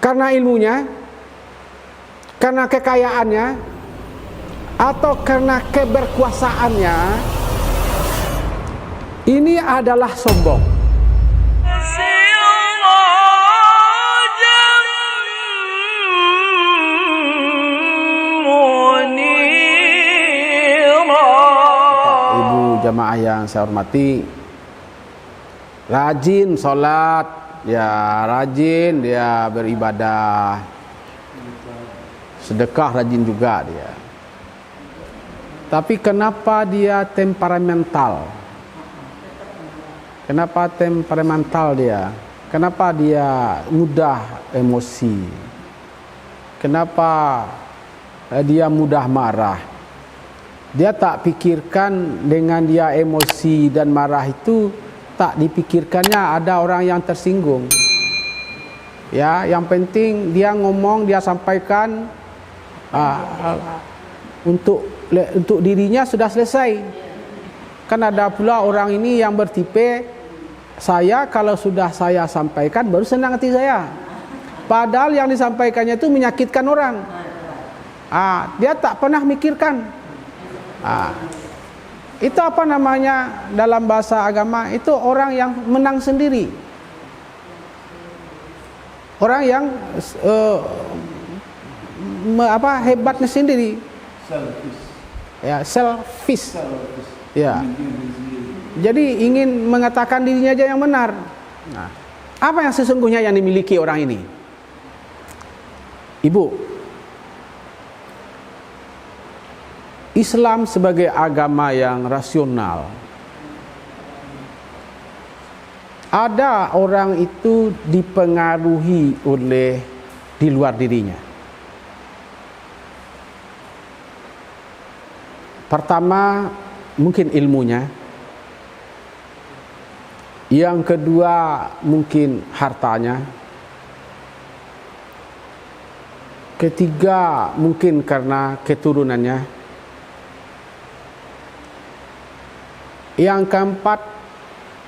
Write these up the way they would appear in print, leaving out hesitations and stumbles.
karena ilmunya, karena kekayaannya, atau karena keberkuasaannya, ini adalah sombong. Ibu jamaah yang saya hormati, rajin sholat, ya rajin dia beribadah, sedekah rajin juga dia. Tapi kenapa dia temperamental? Kenapa temperamental dia? Kenapa dia mudah emosi? Kenapa dia mudah marah? Dia tak pikirkan dengan dia emosi dan marah itu, tak dipikirkannya ada orang yang tersinggung. Ya, yang penting dia ngomong, dia sampaikan untuk dirinya sudah selesai. Kan ada pula orang ini yang bertipe, saya kalau sudah saya sampaikan baru senang hati saya. Padahal yang disampaikannya itu menyakitkan orang. Dia tak pernah mikirkan. Itu apa namanya dalam bahasa agama? Itu orang yang menang sendiri. Orang yang hebatnya sendiri. Selfish. Ya. Jadi ingin mengatakan dirinya aja yang benar. Apa yang sesungguhnya yang dimiliki orang ini? Ibu, Islam sebagai agama yang rasional. Ada orang itu dipengaruhi oleh di luar dirinya. Pertama, mungkin ilmunya. Yang kedua, mungkin hartanya. Ketiga, mungkin karena keturunannya. Yang keempat,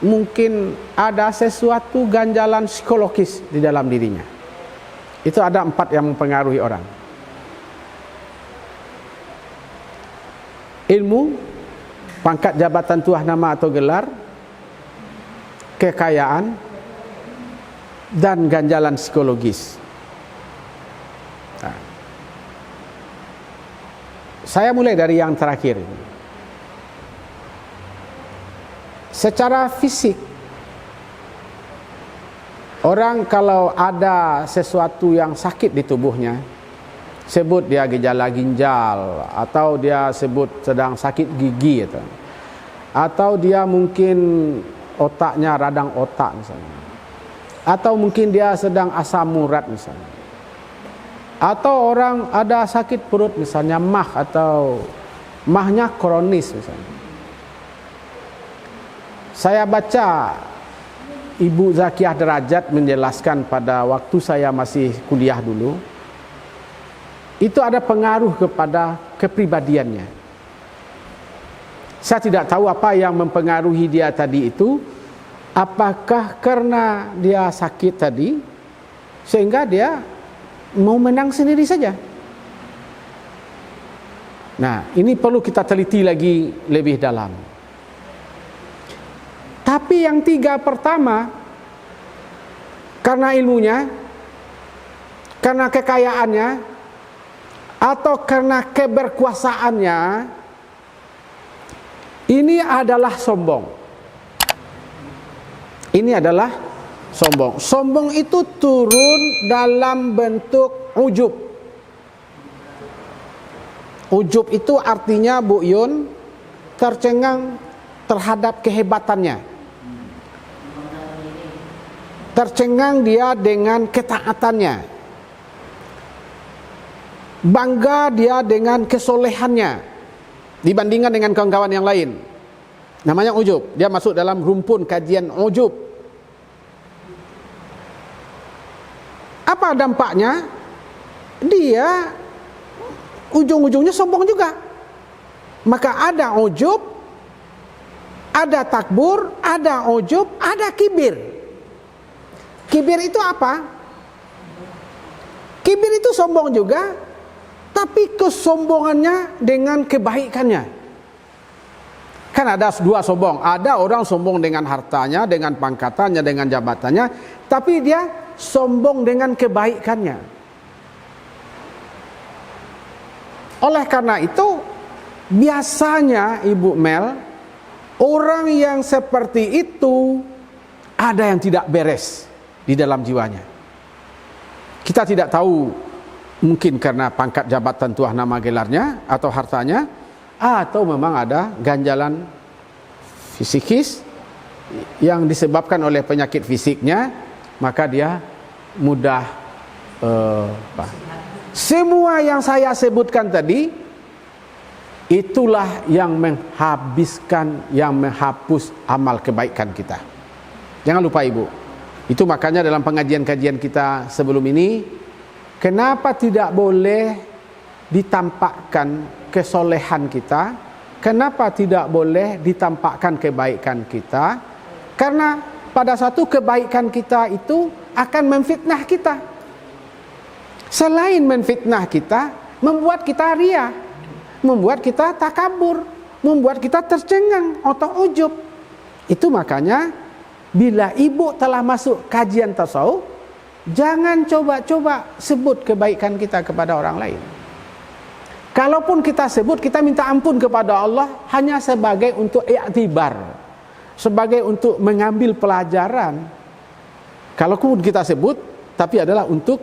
mungkin ada sesuatu ganjalan psikologis di dalam dirinya. Itu ada 4 yang mempengaruhi orang. Ilmu, pangkat jabatan tuah nama atau gelar, kekayaan, dan ganjalan psikologis. Saya mulai dari yang terakhir. Secara fisik, orang kalau ada sesuatu yang sakit di tubuhnya, sebut dia gejala ginjal, atau dia sebut sedang sakit gigi, atau dia mungkin otaknya radang otak misalnya, atau mungkin dia sedang asam urat misalnya, atau orang ada sakit perut misalnya mah, atau mahnya kronis misalnya. Saya baca Ibu Zakiyah Derajat menjelaskan pada waktu saya masih kuliah dulu, itu ada pengaruh kepada kepribadiannya. Saya tidak tahu apa yang mempengaruhi dia tadi itu. Apakah karena dia sakit tadi sehingga dia mau menang sendiri saja? Nah, ini perlu kita teliti lagi lebih dalam. Tapi yang 3 pertama, karena ilmunya, karena kekayaannya, atau karena keberkuasaannya, ini adalah sombong. Ini adalah sombong. Sombong itu turun dalam bentuk ujub. Ujub itu artinya, Bu Yun, tercengang terhadap kehebatannya. Tercengang dia dengan ketaatannya. Bangga dia dengan kesolehannya dibandingkan dengan kawan-kawan yang lain. Namanya ujub. Dia masuk dalam rumpun kajian ujub. Apa dampaknya? Dia ujung-ujungnya sombong juga. Maka ada ujub, ada takbur, ada ujub, ada kibir. Kibir itu apa? Kibir itu sombong juga, tapi kesombongannya dengan kebaikannya. Kan ada dua sombong. Ada orang sombong dengan hartanya, dengan pangkatannya, dengan jabatannya, tapi dia sombong dengan kebaikannya. Oleh karena itu, biasanya Ibu Mel, orang yang seperti itu ada yang tidak beres di dalam jiwanya. Kita tidak tahu, mungkin karena pangkat jabatan tuah nama gelarnya atau hartanya, atau memang ada ganjalan fisikis yang disebabkan oleh penyakit fisiknya, maka dia mudah semua yang saya sebutkan tadi, itulah yang menghabiskan, yang menghapus amal kebaikan kita. Jangan lupa Ibu. Itu makanya dalam pengajian-kajian kita sebelum ini, kenapa tidak boleh ditampakkan kesolehan kita? Kenapa tidak boleh ditampakkan kebaikan kita? Karena pada satu kebaikan kita itu akan memfitnah kita. Selain memfitnah kita, membuat kita ria, membuat kita takabur, membuat kita tercengang atau ujub. Itu makanya bila Ibu telah masuk kajian tasawuf, jangan coba-coba sebut kebaikan kita kepada orang lain. Kalaupun kita sebut, kita minta ampun kepada Allah hanya sebagai untuk i'tibar, sebagai untuk mengambil pelajaran. Kalaupun kita sebut, tapi adalah untuk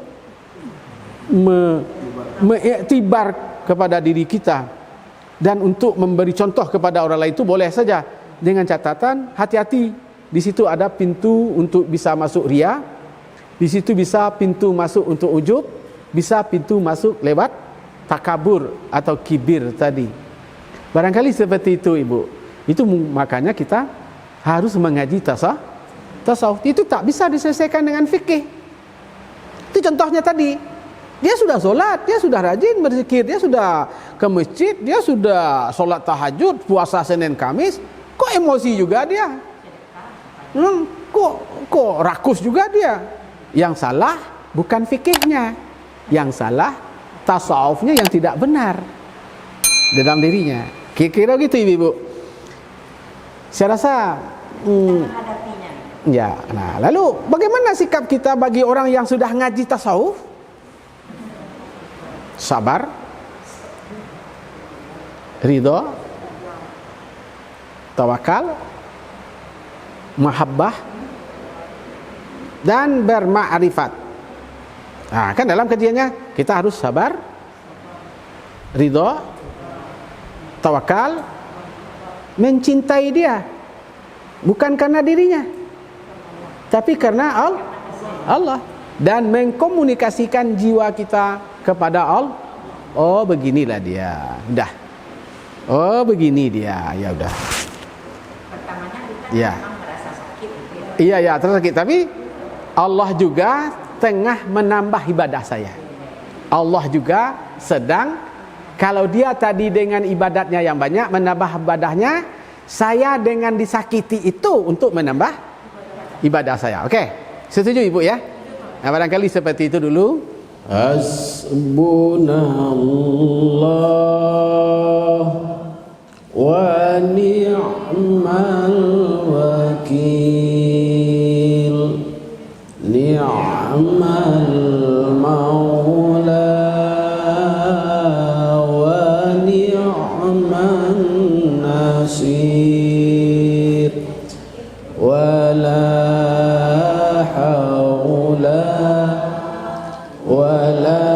mengiktibar kepada diri kita dan untuk memberi contoh kepada orang lain, itu boleh saja, dengan catatan hati-hati. Di situ ada pintu untuk bisa masuk ria, di situ bisa pintu masuk untuk ujub, bisa pintu masuk lewat takabur atau kibir tadi. Barangkali seperti itu Ibu. Itu makanya kita harus mengaji tasawuf. Itu tak bisa diselesaikan dengan fikih. Itu contohnya tadi. Dia sudah sholat, dia sudah rajin berzikir, dia sudah ke masjid, dia sudah sholat tahajud, puasa Senin Kamis, kok emosi juga dia? Kok rakus juga dia? Yang salah bukan fikihnya, yang salah tasawufnya yang tidak benar dalam dirinya. Kira-kira gitu Ibu. Saya rasa ya. Nah, lalu bagaimana sikap kita bagi orang yang sudah ngaji tasawuf? Sabar, ridho, tawakal, mahabbah, dan berma'rifat. Nah, kan dalam kajiannya kita harus sabar, ridho, tawakal, mencintai dia, bukan karena dirinya, tapi karena Allah, dan mengkomunikasikan jiwa kita kepada Allah. Oh, beginilah dia, udah. Oh, begini dia, ya udah. Pertamanya kita ya. Iya, terus sakit, tapi Allah juga tengah menambah ibadah saya. Allah juga sedang, kalau dia tadi dengan ibadatnya yang banyak menambah ibadahnya, saya dengan disakiti itu untuk menambah ibadah saya. Oke, setuju Ibu ya? Nah, barangkali seperti itu dulu. Hasbunallah wa ni'mal wakil, ni'mal maula wa ni'man nasir, wa la hawla wa la